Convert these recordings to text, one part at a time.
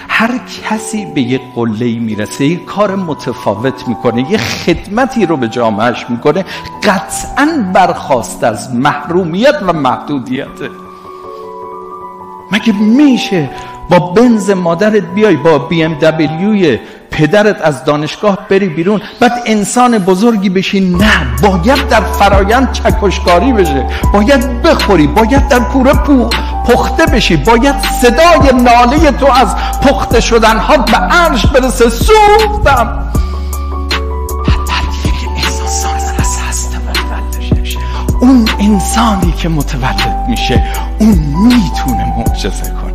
هر کسی به یک قله‌ای میرسه، یک کار متفاوت میکنه، یه خدمتی رو به جامعهش میکنه، قطعاً برخواست از محرومیت و محدودیته. مگه میشه با بنز مادرت بیای، با BMW پدرت از دانشگاه بری بیرون، بعد انسان بزرگی بشی؟ نه، باید در فرایند چکشکاری بشه، باید بخوری، باید در کوره پخته بشی، باید صدای ناله تو از پخته شدنها به عرش برسه. سوختم. بعد یک انسان از هست متولد میشه. اون انسانی که متولد میشه اون میتونه معجزه کنه.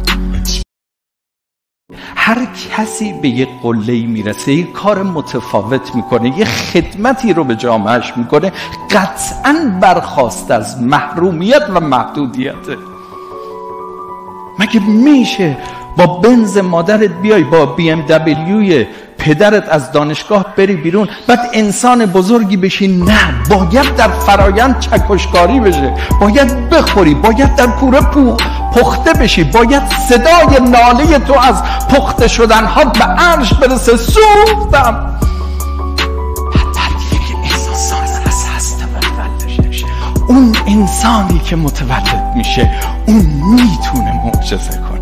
هر کسی به یک قله‌ای میرسه، یک کار متفاوت میکنه، یه خدمتی رو به جامعهش میکنه، قطعاً برخواست از محرومیت و محدودیته. مگه میشه با بنز مادرت بیای، با BMW پدرت از دانشگاه بری بیرون، بعد انسان بزرگی بشی؟ نه، باید در فرایند چکشکاری بشه، باید بخوری، باید در کوره پخته بشی، باید صدای ناله تو از پخته شدنها به عرش برسه. سوختم. بعد یک انسان از هست متولد میشه. اون انسانی که متولد میشه اون میتونه معجزه کنه.